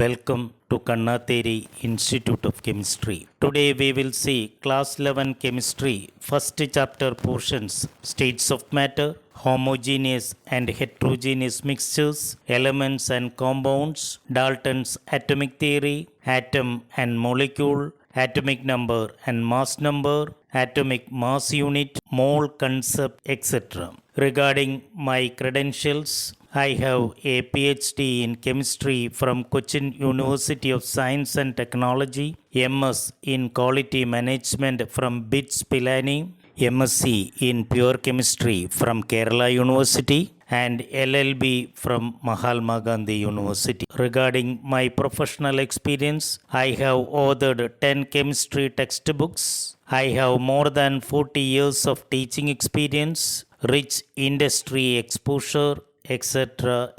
Welcome to Kannateri Institute of Chemistry. Today we will see Class 11 Chemistry, first chapter portions, states of matter, homogeneous and heterogeneous mixtures, elements and compounds, Dalton's atomic theory, atom and molecule, atomic number and mass number, atomic mass unit, mole concept, etc. Regarding my credentials, I have a PhD in chemistry from Cochin University of Science and Technology, MS in quality management from BITS Pilani, MSc in pure chemistry from Kerala University, and LLB from Mahatma Gandhi University. Regarding my professional experience, I have authored 10 chemistry textbooks. I have more than 40 years of teaching experience, rich industry exposure, etc.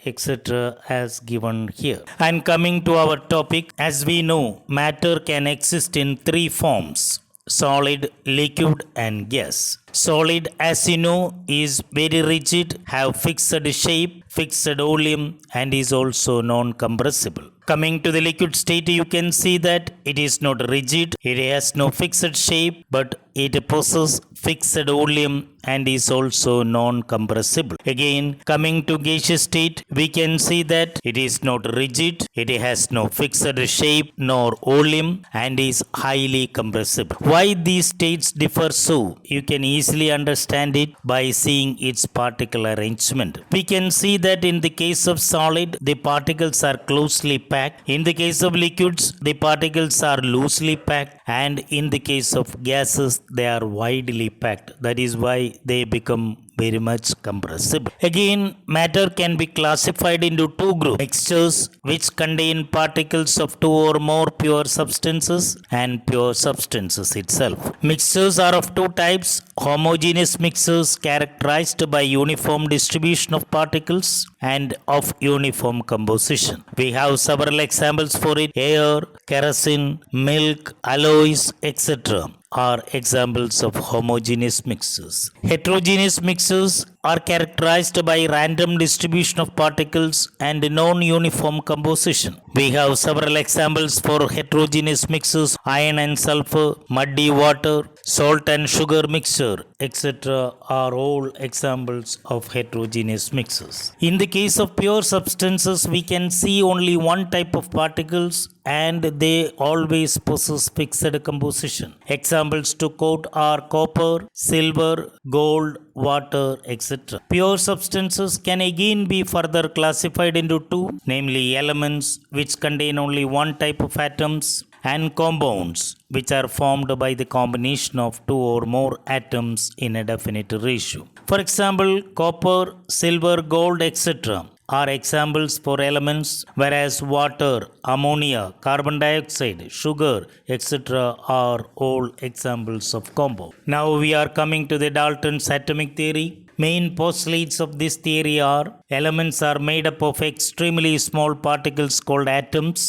as given here. And coming to our topic, as we know, matter can exist in three forms: solid, liquid and gas. Solid, as you know, is very rigid, have fixed shape, fixed volume and is also non-compressible. Coming to the liquid state, you can see that it is not rigid, it has no fixed shape, but it possesses fixed volume and is also non-compressible. Again, coming to gaseous state, we can see that it is not rigid, it has no fixed shape nor volume and is highly compressible. Why these states differ so? You can easily understand it by seeing its particle arrangement. We can see that in the case of solid, the particles are closely packed. In the case of liquids, the particles are loosely packed, and in the case of gases, they are widely packed. That is why they become very much compressible. Again, matter can be classified into two groups: mixtures, which contain particles of two or more pure substances, and pure substances itself. Mixtures are of two types: homogeneous mixtures characterized by uniform distribution of particles and of uniform composition. We have several examples for it: air, kerosene, milk, alloys, etc. are examples of homogeneous mixtures. Heterogeneous mixtures are characterized by random distribution of particles and non-uniform composition. We have several examples for heterogeneous mixtures: iron and sulfur, muddy water, salt and sugar mixture, etc. are all examples of heterogeneous mixtures. In the case of pure substances, we can see only one type of particles and they always possess fixed composition. Examples to quote are copper, silver, gold, water, etc. Pure substances can again be further classified into two, namely elements, which contain only one type of atoms, and compounds, which are formed by the combination of two or more atoms in a definite ratio. For example, copper, silver, gold, etc. are examples for elements, whereas water, ammonia, carbon dioxide, sugar, etc. are all examples of compound. Now we are coming to the Dalton's atomic theory. Main postulates of this theory are: elements are made up of extremely small particles called atoms.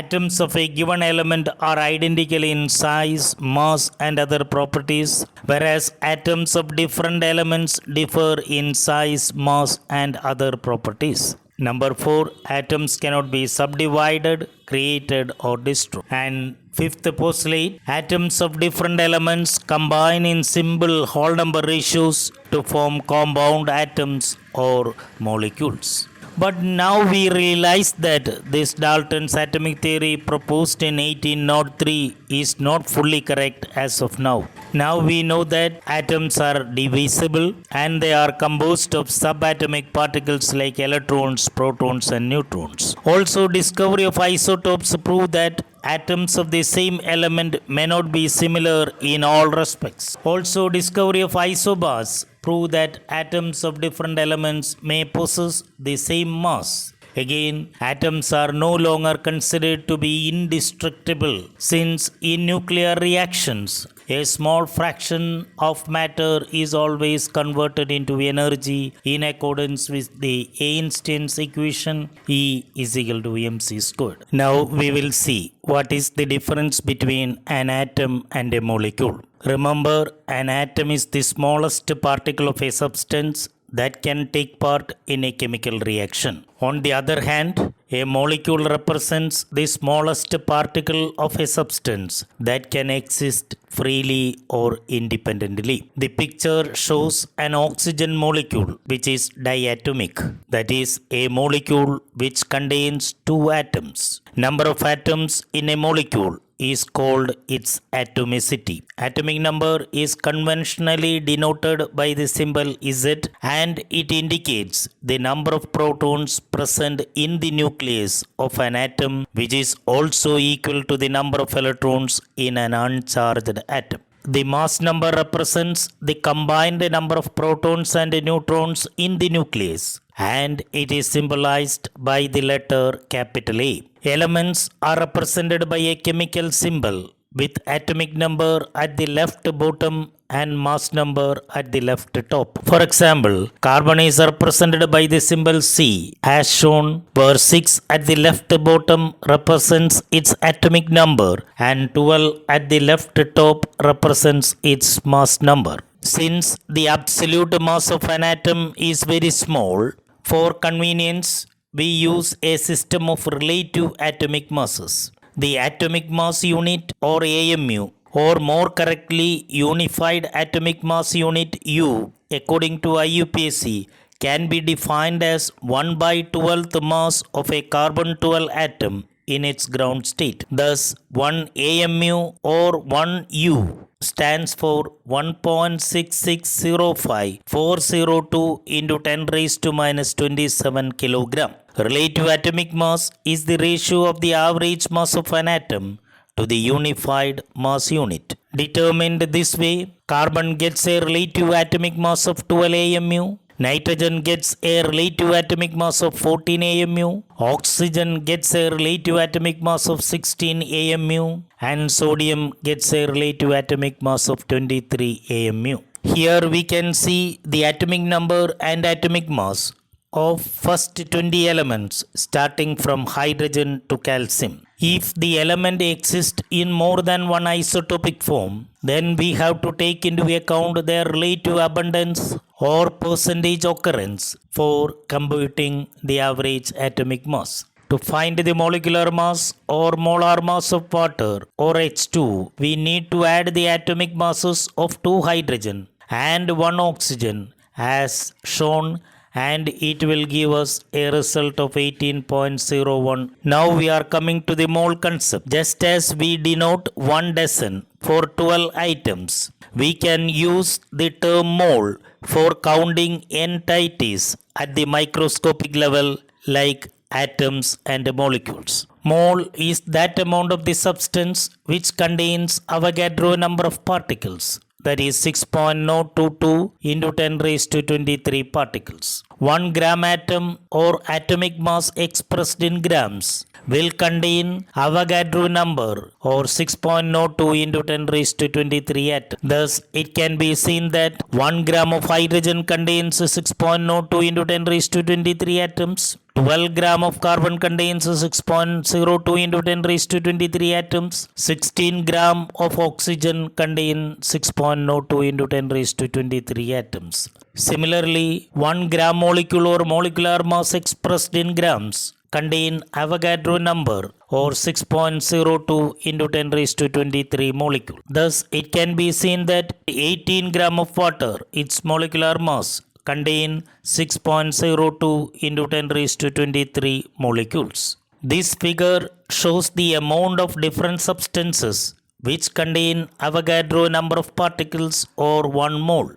Atoms of a given element are identical in size, mass and other properties, whereas atoms of different elements differ in size, mass and other properties. Number 4, atoms cannot be subdivided, created or destroyed. And fifth postulate, atoms of different elements combine in simple whole number ratios to form compound atoms or molecules. But now we realize that this Dalton's atomic theory proposed in 1803 is not fully correct as of now. Now we know that atoms are divisible and they are composed of subatomic particles like electrons, protons and neutrons. Also, discovery of isotopes prove that atoms of the same element may not be similar in all respects. Also, discovery of isobars prove that atoms of different elements may possess the same mass. Again, atoms are no longer considered to be indestructible, since in nuclear reactions, a small fraction of matter is always converted into energy in accordance with the Einstein's equation E is equal to mc squared. Now we will see what is the difference between an atom and a molecule. Remember, an atom is the smallest particle of a substance that can take part in a chemical reaction. On the other hand, A molecule represents the smallest particle of a substance that can exist freely or independently. The picture shows an oxygen molecule which is diatomic, that is, a molecule which contains two atoms. Number of atoms in a molecule is called its atomicity. Atomic number is conventionally denoted by the symbol Z, and it indicates the number of protons present in the nucleus of an atom, which is also equal to the number of electrons in an uncharged atom. The mass number represents the combined number of protons and neutrons in the nucleus, and it is symbolized by the letter capital A. Elements are represented by a chemical symbol with atomic number at the left bottom and mass number at the left top. For example, carbon is represented by the symbol C as shown, where 6 at the left bottom represents its atomic number and 12 at the left top represents its mass number. Since the absolute mass of an atom is very small, for convenience, we use a system of relative atomic masses. The atomic mass unit, or AMU, or more correctly Unified Atomic Mass Unit U, according to IUPAC, can be defined as 1 by 12th mass of a carbon-12 atom in its ground state. Thus, 1 AMU or 1 U stands for 1.6605402 into 10 raised to minus 27 kilogram. Relative atomic mass is the ratio of the average mass of an atom to the unified mass unit. Determined this way, carbon gets a relative atomic mass of 12 AMU, nitrogen gets a relative atomic mass of 14 AMU, oxygen gets a relative atomic mass of 16 AMU, and sodium gets a relative atomic mass of 23 AMU. Here we can see the atomic number and atomic mass of first 20 elements starting from hydrogen to calcium. If the element exists in more than one isotopic form, then we have to take into account their relative abundance or percentage occurrence for computing the average atomic mass. To find the molecular mass or molar mass of water or H2, we need to add the atomic masses of 2 hydrogen and 1 oxygen as shown, and it will give us a result of 18.01. Now we are coming to the mole concept. Just as we denote 1 dozen for 12 items, we can use the term mole for counting entities at the microscopic level like atoms and molecules. Mole is that amount of the substance which contains Avogadro number of particles, that is 6.022 into 10 raised to 23 particles. 1 gram atom or atomic mass expressed in grams will contain Avogadro number or 6.02 into 10 raised to 23 atoms. Thus, it can be seen that 1 gram of hydrogen contains 6.02 into 10 raised to 23 atoms. 12 gram of carbon contains 6.02 into 10 raised to 23 atoms. 16 gram of oxygen contains 6.02 into 10 raised to 23 atoms. Similarly, 1 gram molecule or molecular mass expressed in grams contain Avogadro number or 6.02 into 10 raised to 23 molecule. Thus, it can be seen that 18 gram of water, its molecular mass, contain 6.02 into 10 raised to 23 molecules. This figure shows the amount of different substances which contain Avogadro number of particles or 1 mole.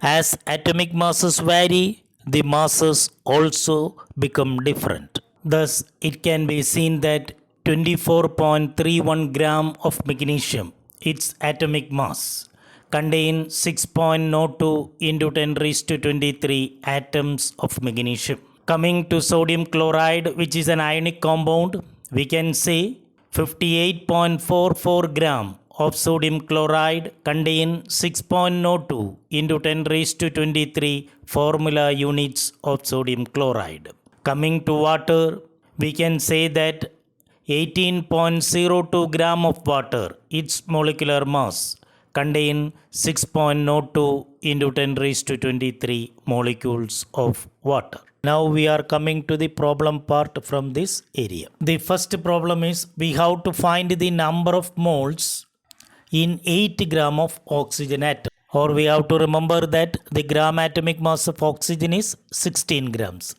As atomic masses vary, the masses also become different. Thus, it can be seen that 24.31 gram of magnesium, its atomic mass, contain 6.02 into 10 raised to 23 atoms of magnesium. Coming to sodium chloride, which is an ionic compound, we can say 58.44 gram of sodium chloride contain 6.02 into 10 raised to 23 formula units of sodium chloride. Coming to water, we can say that 18.02 gram of water, its molecular mass, contain 6.02 into 10 raised to 23 molecules of water. Now we are coming to the problem part from this area. The first problem is we have to find the number of moles in 8 gram of oxygen atom. Or we have to remember that the gram atomic mass of oxygen is 16 grams.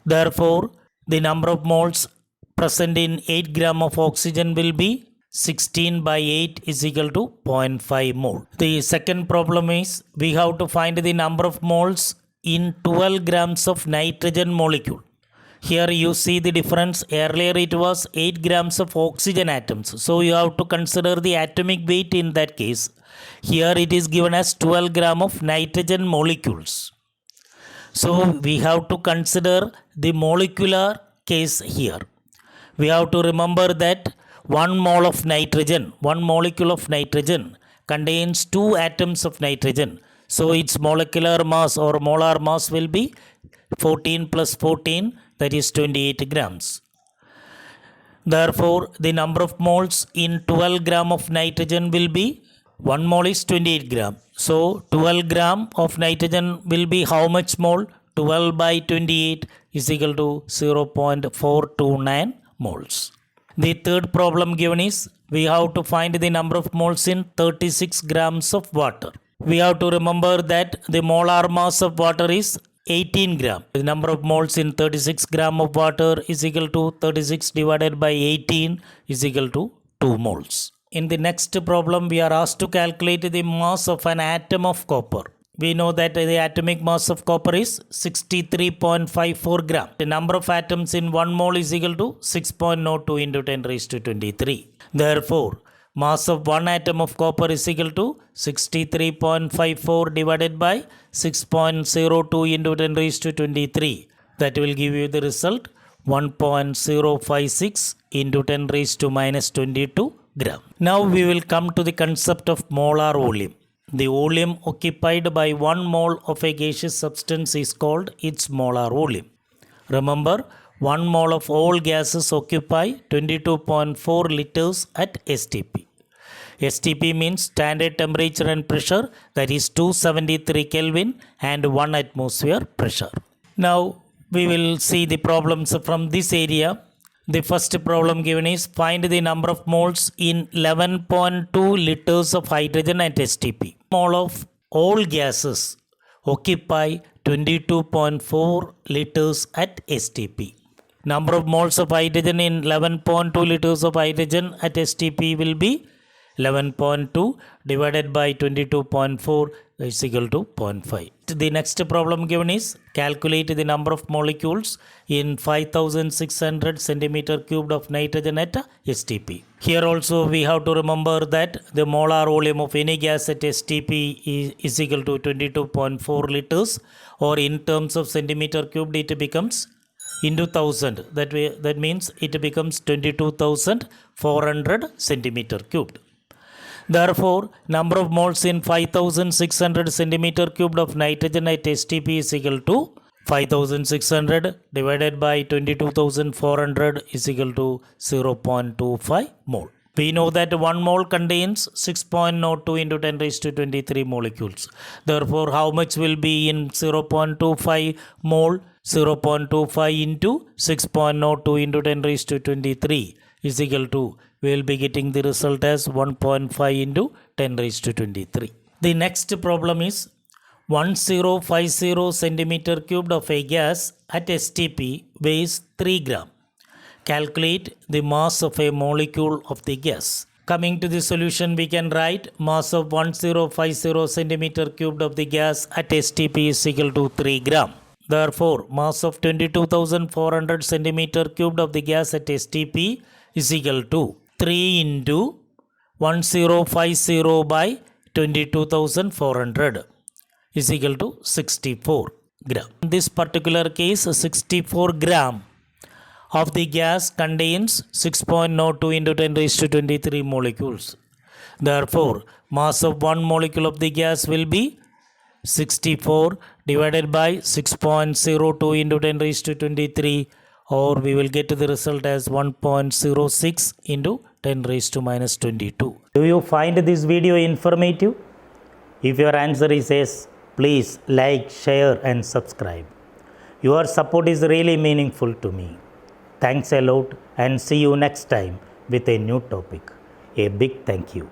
Therefore, the number of moles present in 8 gram of oxygen will be 16 by 8 is equal to 0.5 mole. The second problem is we have to find the number of moles in 12 grams of nitrogen molecule. Here you see the difference. Earlier it was 8 grams of oxygen atoms. So you have to consider the atomic weight in that case. Here it is given as 12 gram of nitrogen molecules. So we have to consider the molecular case here. We have to remember that 1 mole of nitrogen, 1 molecule of nitrogen contains 2 atoms of nitrogen. So its molecular mass or molar mass will be 14 plus 14, that is 28 grams. Therefore, the number of moles in 12 gram of nitrogen will be 1 mole is 28 gram. So 12 gram of nitrogen will be how much mole? 12 by 28 is equal to 0.429 moles. The third problem given is we have to find the number of moles in 36 grams of water. We have to remember that the molar mass of water is 18 gram. The number of moles in 36 gram of water is equal to 36 divided by 18 is equal to 2 moles. In the next problem, we are asked to calculate the mass of an atom of copper. We know that the atomic mass of copper is 63.54 gram. The number of atoms in 1 mole is equal to 6.02 into 10 raised to 23. Therefore, mass of 1 atom of copper is equal to 63.54 divided by 6.02 into 10 raised to 23. That will give you the result 1.056 into 10 raised to minus 22 gram. Now we will come to the concept of molar volume. The volume occupied by 1 mole of a gaseous substance is called its molar volume. Remember, 1 mole of all gases occupy 22.4 liters at STP. STP means standard temperature and pressure, that is 273 Kelvin and 1 atmosphere pressure. Now we will see the problems from this area. The first problem given is find the number of moles in 11.2 liters of hydrogen at STP. Mole of all gases occupy 22.4 liters at STP. Number of moles of hydrogen in 11.2 liters of hydrogen at STP will be 11.2 divided by 22.4 is equal to 0.5. The next problem given is calculate the number of molecules in 5600 centimeter cubed of nitrogen at STP. Here also we have to remember that the molar volume of any gas at STP is equal to 22.4 liters, or in terms of centimeter cubed it becomes into 1000. That means it becomes 22,400 centimeter cubed. Therefore, number of moles in 5600 centimeter cubed of nitrogen at STP is equal to 5600 divided by 22,400 is equal to 0.25 mole. We know that 1 mole contains 6.02 into 10 raised to 23 molecules. Therefore, how much will be in 0.25 mole? 0.25 into 6.02 into 10 raised to 23 is equal to, we will be getting the result as 1.5 into 10 raised to 23. The next problem is 1050 centimeter cubed of a gas at STP weighs 3 gram. Calculate the mass of a molecule of the gas. Coming to the solution, we can write mass of 1050 centimeter cubed of the gas at STP is equal to 3 gram. Therefore, mass of 22,400 centimeter cubed of the gas at STP is equal to 3 into 1050 by 22,400 is equal to 64 gram. In this particular case, 64 gram of the gas contains 6.02 into 10 raised to 23 molecules. Therefore, mass of one molecule of the gas will be 64 divided by 6.02 into 10 raised to 23, or we will get the result as 1.06 into 10 raised to minus 22. Do you find this video informative? If your answer is yes, please like, share and subscribe. Your support is really meaningful to me. Thanks a lot and see you next time with a new topic. A big thank you.